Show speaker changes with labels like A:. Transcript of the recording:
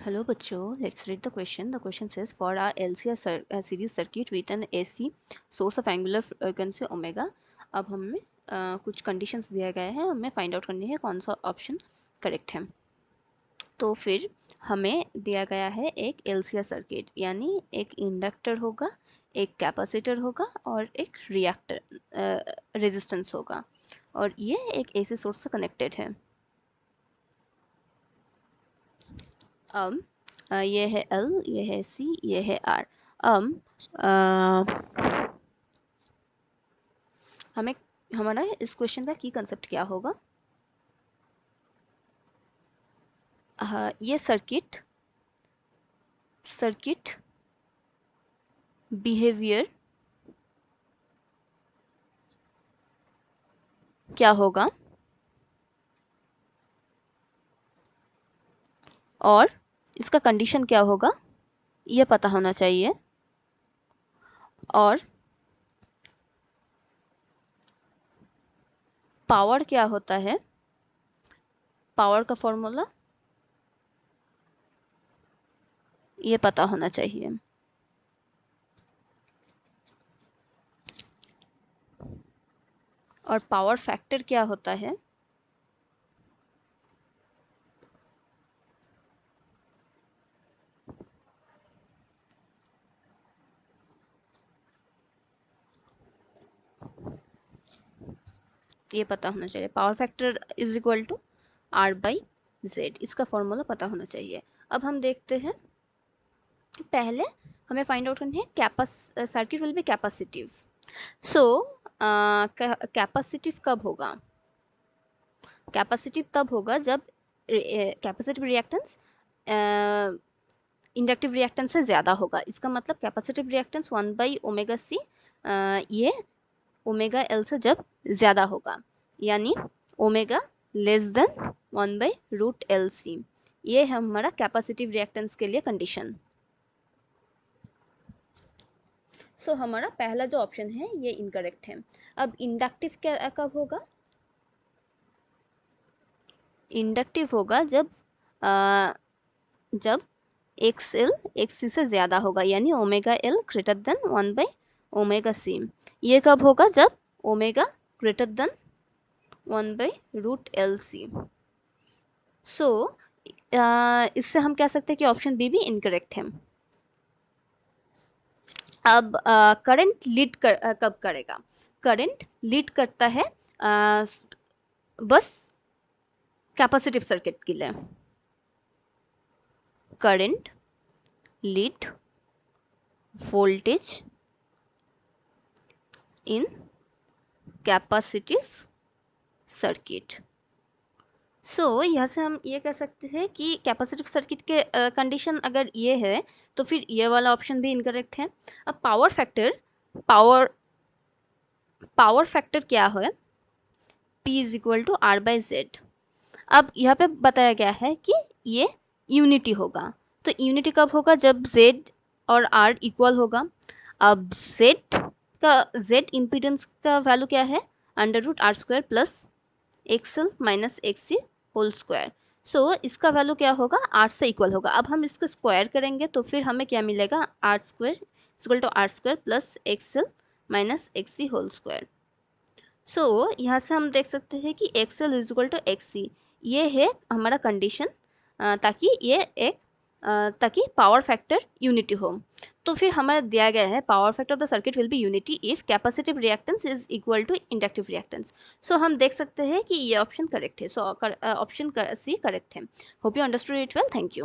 A: Hello बच्चों, let's read the question. The question says for our LCR series circuit with an AC source of angular frequency omega. अब हमें कुछ conditions दिया गया है, हमें find out करनी है कौन सा option correct है. तो फिर हमें दिया गया है एक LCR सर्किट, यानी एक इंडक्टर होगा, एक कैपेसिटर होगा और एक रिएक्टर रेजिस्टेंस होगा, और ये एक AC सोर्स से कनेक्टेड है. अब ये है L, ये है C, ये है R. अब हमें हमारा इस क्वेश्चन का की कंसेप्ट क्या होगा. ये सर्किट बिहेवियर क्या होगा और इसका कंडीशन क्या होगा ये पता होना चाहिए. और पावर क्या होता है, पावर का फॉर्मूला ये पता होना चाहिए. और पावर फैक्टर क्या होता है ये पता होना चाहिए. Power factor is equal to R/Z, इसका फॉर्मूला पता होना चाहिए. अब हम देखते हैं, पहले हमें फाइंड आउट करनी है circuit will B capacitive. So capacitive कब होगा, कैपेसिटिव तब होगा जब कैपेसिटिव रिएक्टेंस इंडक्टिव रिएक्टेंस से ज़्यादा होगा. इसका मतलब कैपेसिटिव रिएक्टेंस 1/ωc ये ओमेगा एल से जब ज़्यादा होगा, यानी ओमेगा लेस देन 1/√LC. ये है हमारा कैपेसिटिव रिएक्टेंस के लिए कंडीशन. सो हमारा पहला जो ऑप्शन है ये इनकरेक्ट है. अब इंडक्टिव क्या कब होगा, इंडक्टिव होगा जब XL XC से ज़्यादा होगा, यानी omega L greater than 1/ωc. ये कब होगा, जब ओमेगा ग्रेटर देन 1/√LC. सो इससे हम कह सकते हैं कि ऑप्शन बी भी इनकरेक्ट है. अब करंट लीड कब करेगा, करंट लीड करता है बस कैपेसिटिव सर्किट के लिए. करंट लीड वोल्टेज इन कैपेसिटिव सर्किट. सो यहाँ से हम ये कह सकते हैं कि कैपेसिटिव सर्किट के कंडीशन अगर ये है तो फिर ये वाला ऑप्शन भी इनकरेक्ट है. अब पावर फैक्टर क्या है, P is equal to R/Z. अब यहाँ पे बताया गया है कि ये यूनिटी होगा. तो यूनिटी कब होगा, जब Z और R इक्वल होगा. अब Z इम्पीडेंस का वैल्यू क्या है, √R² plus XL minus XC whole square. So इसका वैल्यू क्या होगा, 8 से इक्वल होगा. अब हम इसको स्क्वायर करेंगे तो फिर हमें क्या मिलेगा, R² equal to R² plus XL minus XC whole square. So यहाँ से हम देख सकते हैं कि XL is equal to XC. ये है हमारा कंडीशन, ताकि पावर फैक्टर यूनिटी हो. तो फिर हमारा दिया गया है power factor of the circuit will be unity if capacitive reactance is equal to inductive reactance. So हम देख सकते हैं कि ये ऑप्शन करेक्ट है. सो ऑप्शन C करेक्ट है. Hope you understood it well. Thank you.